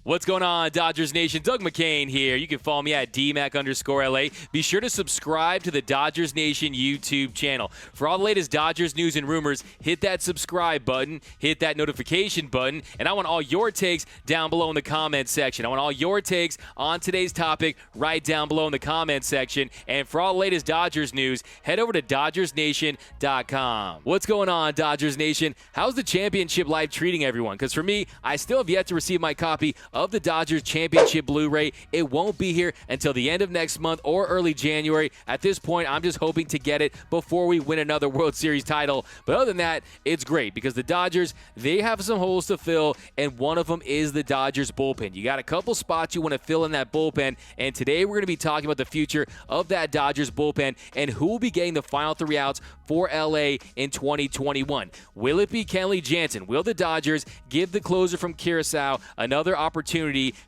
What's going on, Dodgers Nation? Doug McCain here. You can follow me at DMAC_LA. Be sure to subscribe to the Dodgers Nation YouTube channel. For all the latest Dodgers news and rumors, hit that subscribe button, hit that notification button, and I want all your takes down below in the comments section. I want all your takes on today's topic right down below in the comments section. And for all the latest Dodgers news, head over to DodgersNation.com. What's going on, Dodgers Nation? How's the championship life treating everyone? Because for me, I still have yet to receive my copy of the Dodgers Championship Blu-ray. It won't be here until the end of next month or early January. At this point, I'm just hoping to get it before we win another World Series title. But other than that, it's great because the Dodgers, they have some holes to fill, and one of them is the Dodgers bullpen. You got a couple spots you want to fill in that bullpen, and today we're going to be talking about the future of that Dodgers bullpen and who will be getting the final 3 outs for LA in 2021. Will it be Kenley Jansen? Will the Dodgers give the closer from Curacao another opportunity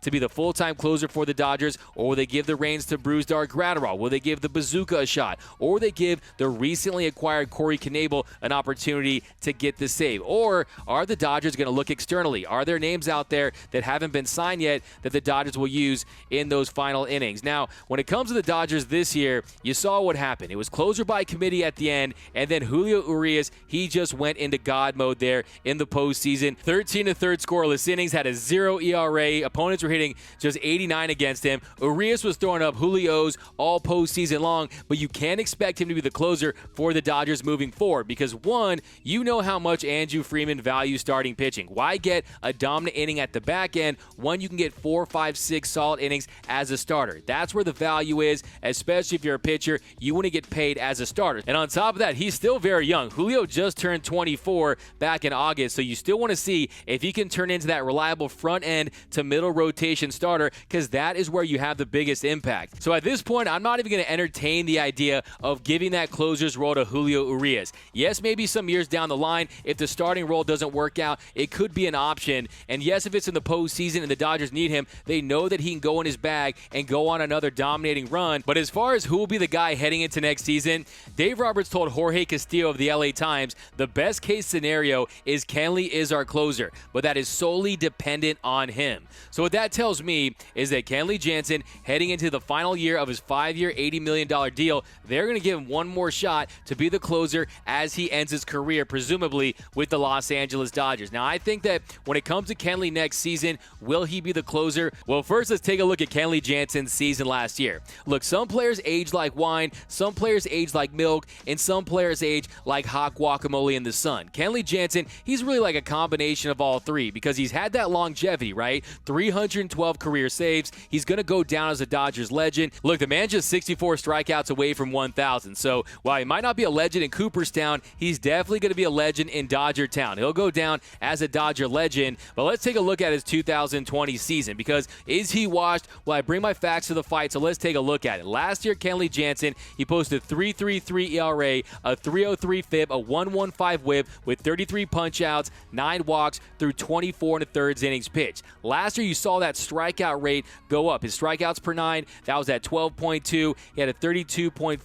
to be the full-time closer for the Dodgers, or will they give the reins to Brusdar Graterol? Will they give the Bazooka a shot? Or will they give the recently acquired Corey Knebel an opportunity to get the save? Or are the Dodgers going to look externally? Are there names out there that haven't been signed yet that the Dodgers will use in those final innings? Now, when it comes to the Dodgers this year, you saw what happened. It was closer by committee at the end, and then Julio Urias, he just went into God mode there in the postseason. 13 1/3 scoreless innings, had a 0 ERA. Opponents were hitting just 89 against him. Urias was throwing up Julio's all postseason long, but you can't expect him to be the closer for the Dodgers moving forward because, one, you know how much Andrew Friedman values starting pitching. Why get a dominant inning at the back end when you can get 4, 5, 6 solid innings as a starter? That's where the value is, especially if you're a pitcher. You want to get paid as a starter. And on top of that, he's still very young. Julio just turned 24 back in August, so you still want to see if he can turn into that reliable front end to middle rotation starter, because that is where you have the biggest impact. So at this point, I'm not even going to entertain the idea of giving that closer's role to Julio Urias. Yes, maybe some years down the line, if the starting role doesn't work out, it could be an option. And yes, if it's in the postseason and the Dodgers need him, they know that he can go in his bag and go on another dominating run. But as far as who will be the guy heading into next season, Dave Roberts told Jorge Castillo of the LA Times, the best case scenario is Kenley is our closer, but that is solely dependent on him. So what that tells me is that Kenley Jansen, heading into the final year of his 5-year, $80 million deal, they're going to give him one more shot to be the closer as he ends his career, presumably with the Los Angeles Dodgers. Now, I think that when it comes to Kenley next season, will he be the closer? Well, first, let's take a look at Kenley Jansen's season last year. Look, some players age like wine, some players age like milk, and some players age like hot guacamole in the sun. Kenley Jansen, he's really like a combination of all three because he's had that longevity, right? 312 career saves. He's going to go down as a Dodgers legend. Look, the man's just 64 strikeouts away from 1,000. So while he might not be a legend in Cooperstown, he's definitely going to be a legend in Dodger Town. He'll go down as a Dodger legend. But let's take a look at his 2020 season because is he washed? Well, I bring my facts to the fight, so let's take a look at it. Last year, Kenley Jansen, he posted 3.33 ERA, a 3.03 FIP, a 1.15 WHIP with 33 punch-outs, 9 walks through 24 1/3 innings pitched. Last year, you saw that strikeout rate go up. His strikeouts per 9, that was at 12.2. He had a 32.4%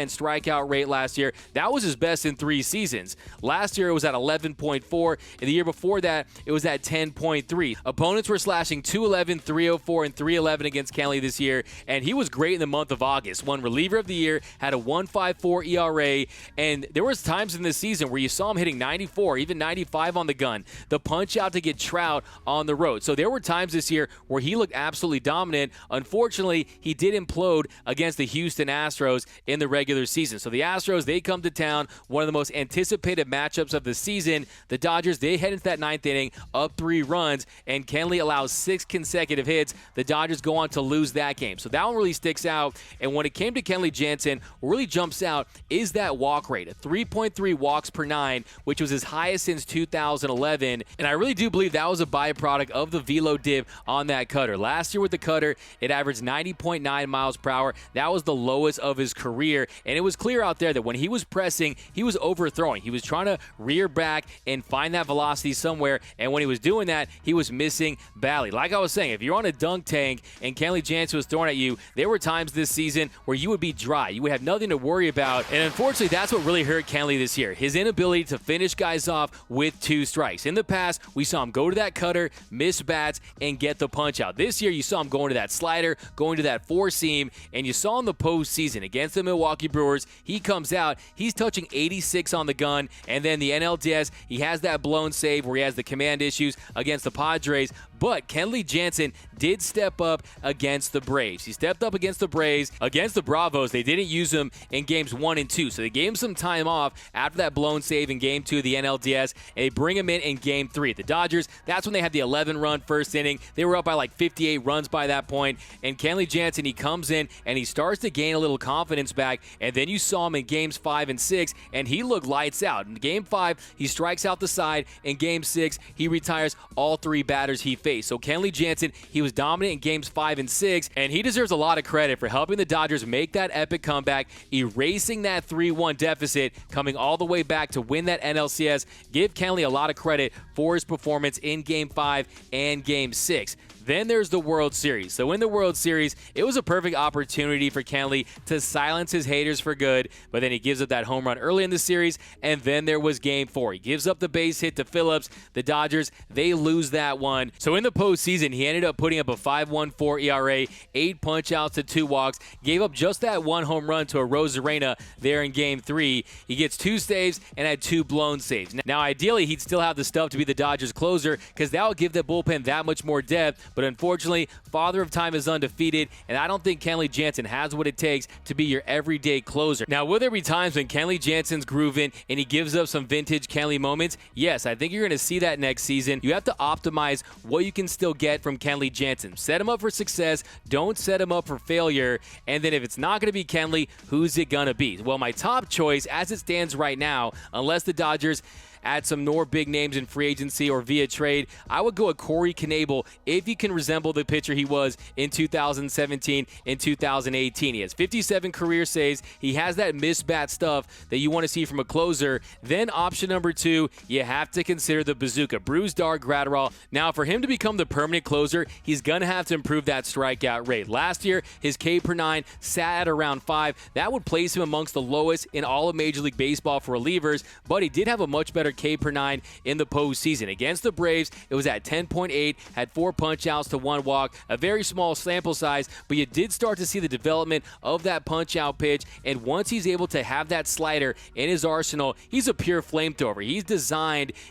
strikeout rate last year. That was his best in 3 seasons. Last year, it was at 11.4, and the year before that, it was at 10.3. Opponents were slashing 211, 304, and 311 against Kenley this year, and he was great in the month of August. Won reliever of the year, had a 1.54 ERA, and there was times in this season where you saw him hitting 94, even 95 on the gun. The punch out to get Trout on the road. So there were times this year where he looked absolutely dominant. Unfortunately, he did implode against the Houston Astros in the regular season. So the Astros, they come to town, one of the most anticipated matchups of the season. The Dodgers, they head into that 9th inning, up 3 runs, and Kenley allows 6 consecutive hits. The Dodgers go on to lose that game. So that one really sticks out. And when it came to Kenley Jansen, what really jumps out is that walk rate, a 3.3 walks per 9, which was his highest since 2011. And I really do believe that was a byproduct of the velo dip on that cutter. Last year with the cutter, it averaged 90.9 miles per hour. That was the lowest of his career. And it was clear out there that when he was pressing, he was overthrowing. He was trying to rear back and find that velocity somewhere. And when he was doing that, he was missing badly. Like I was saying, if you're on a dunk tank and Kenley Jansen was throwing at you, there were times this season where you would be dry. You would have nothing to worry about. And unfortunately, that's what really hurt Kenley this year. His inability to finish guys off with 2 strikes. In the past, we saw him go to that cutter, miss bad, at-bats and get the punch out. This year, you saw him going to that slider, going to that four-seam, and you saw in the postseason against the Milwaukee Brewers, he comes out, he's touching 86 on the gun, and then the NLDS, he has that blown save where he has the command issues against the Padres. But Kenley Jansen did step up against the Braves. He stepped up against the Braves. Against the Bravos, they didn't use him in games 1 and 2. So they gave him some time off after that blown save in game 2 of the NLDS, and they bring him in game 3. The Dodgers, that's when they had the 11-run first inning. They were up by like 58 runs by that point. And Kenley Jansen, he comes in, and he starts to gain a little confidence back. And then you saw him in games 5 and 6, and he looked lights out. In game 5, he strikes out the side. In game 6, he retires all 3 batters he faced. So Kenley Jansen, he was dominant in games 5 and 6, and he deserves a lot of credit for helping the Dodgers make that epic comeback, erasing that 3-1 deficit, coming all the way back to win that NLCS. Give Kenley a lot of credit for his performance in game 5 and game 6. Then there's the World Series. So in the World Series, it was a perfect opportunity for Kenley to silence his haters for good, but then he gives up that home run early in the series, and then there was game 4. He gives up the base hit to Phillips. The Dodgers, they lose that one. So in the postseason, he ended up putting up a 5.14 ERA, 8 punch-outs to 2 walks, gave up just that 1 home run to a Rosarena there in game 3. He gets 2 saves and had 2 blown saves. Now, ideally, he'd still have the stuff to be the Dodgers closer because that would give the bullpen that much more depth. But unfortunately, Father of Time is undefeated, and I don't think Kenley Jansen has what it takes to be your everyday closer. Now, will there be times when Kenley Jansen's grooving and he gives up some vintage Kenley moments? Yes, I think you're going to see that next season. You have to optimize what you can still get from Kenley Jansen. Set him up for success. Don't set him up for failure. And then if it's not going to be Kenley, who's it going to be? Well, my top choice, as it stands right now, unless the Dodgers add some more big names in free agency or via trade, I would go with Corey Knebel if he can resemble the pitcher he was in 2017 and 2018. He has 57 career saves. He has that missed-bat stuff that you want to see from a closer. Then option number 2, you have to consider the bazooka, Brusdar Graterol. Now, for him to become the permanent closer, he's going to have to improve that strikeout rate. Last year, his K per 9 sat at around 5. That would place him amongst the lowest in all of Major League Baseball for relievers, but he did have a much better K per 9 in the postseason. Against the Braves, it was at 10.8, had 4 punch-outs to 1 walk, a very small sample size, but you did start to see the development of that punch-out pitch, and once he's able to have that slider in his arsenal, he's a pure flamethrower.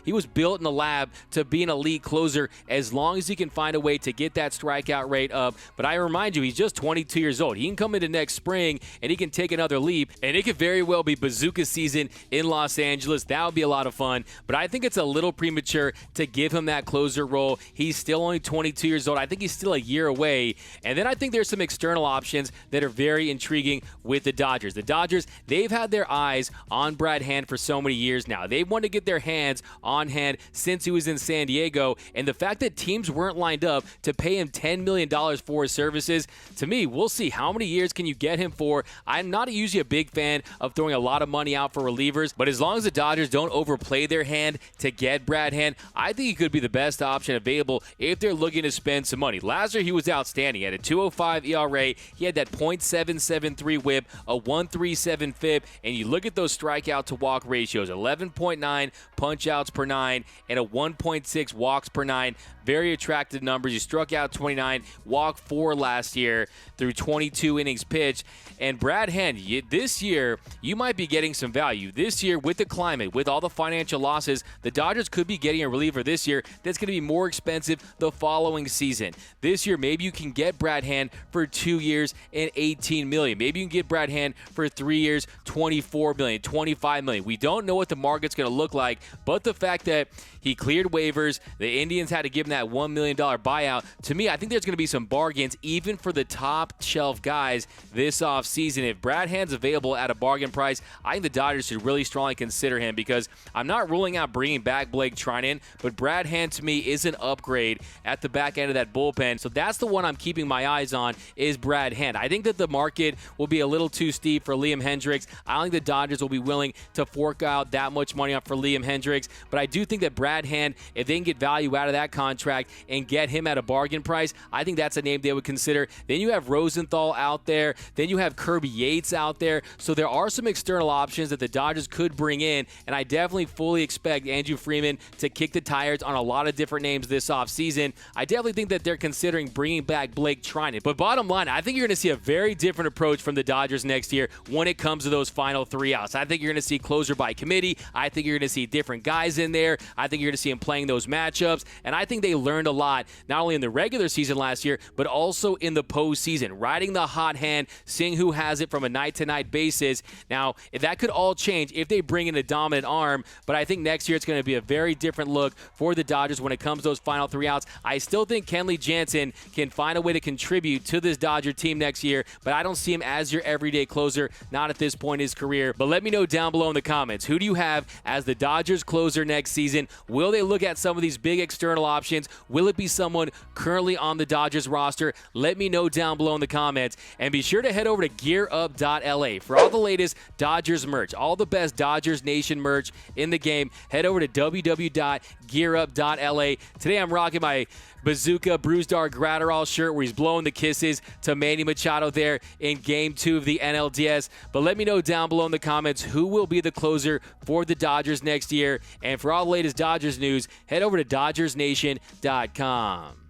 He was built in the lab to be an elite closer as long as he can find a way to get that strikeout rate up. But I remind you, he's just 22 years old. He can come into next spring, and he can take another leap, and it could very well be bazooka season in Los Angeles. That would be a lot of fun. But I think it's a little premature to give him that closer role. He's still only 22 years old. I think he's still a year away. And then I think there's some external options that are very intriguing with the Dodgers. The Dodgers, they've had their eyes on Brad Hand for so many years now. They've wanted to get their hands on Hand since he was in San Diego. And the fact that teams weren't lined up to pay him $10 million for his services, to me, we'll see how many years can you get him for. I'm not usually a big fan of throwing a lot of money out for relievers, but as long as the Dodgers don't overplay their hand to get Brad Hand, I think he could be the best option available if they're looking to spend some money. Last year, he was outstanding. He had a 2.05 ERA. He had that .773 whip, a 1.37 FIP, and you look at those strikeout to walk ratios, 11.9 punch-outs per 9 and a 1.6 walks per 9. Very attractive numbers. He struck out 29, walked 4 last year through 22 innings pitched. And Brad Hand, this year, you might be getting some value. This year, with the climate, with all the financial losses, the Dodgers could be getting a reliever this year that's going to be more expensive the following season. This year, maybe you can get Brad Hand for 2 years and $18 million. Maybe you can get Brad Hand for 3 years, $24 million, $25 million. We don't know what the market's going to look like, but the fact that he cleared waivers, the Indians had to give him that $1 million buyout. To me, I think there's going to be some bargains, even for the top shelf guys this offseason. If Brad Hand's available at a bargain price, I think the Dodgers should really strongly consider him, because I'm not ruling out bringing back Blake Treinen, but Brad Hand to me is an upgrade at the back end of that bullpen. So that's the one I'm keeping my eyes on, is Brad Hand. I think that the market will be a little too steep for Liam Hendriks. I don't think the Dodgers will be willing to fork out that much money up for Liam Hendriks, but I do think that Brad Hand, if they can get value out of that contract and get him at a bargain price, I think that's a name they would consider. Then you have Rosenthal out there. Then you have Kirby Yates out there. So there are some external options that the Dodgers could bring in, and I definitely fully expect Andrew Friedman to kick the tires on a lot of different names this offseason. I definitely think that they're considering bringing back Blake Treinen. But bottom line, I think you're going to see a very different approach from the Dodgers next year when it comes to those final 3 outs. I think you're going to see closer by committee. I think you're going to see different guys in there. I think you're going to see them playing those matchups. And I think they learned a lot, not only in the regular season last year, but also in the postseason. Riding the hot hand, seeing who has it from a night-to-night basis. Now, that could all change if they bring in a dominant arm, but I think next year it's going to be a very different look for the Dodgers when it comes to those final 3 outs. I still think Kenley Jansen can find a way to contribute to this Dodger team next year, but I don't see him as your everyday closer, not at this point in his career. But let me know down below in the comments, who do you have as the Dodgers closer next season? Will they look at some of these big external options? Will it be someone currently on the Dodgers roster? Let me know down below in the comments, and be sure to head over to gearup.la for all the latest Dodgers merch, all the best Dodgers Nation merch in the game. Head over to www.gearup.la. Today I'm rocking my Bazooka Bruised-Dar Gratterall shirt where he's blowing the kisses to Manny Machado there in Game 2 of the NLDS. But let me know down below in the comments who will be the closer for the Dodgers next year. And for all the latest Dodgers news, head over to DodgersNation.com.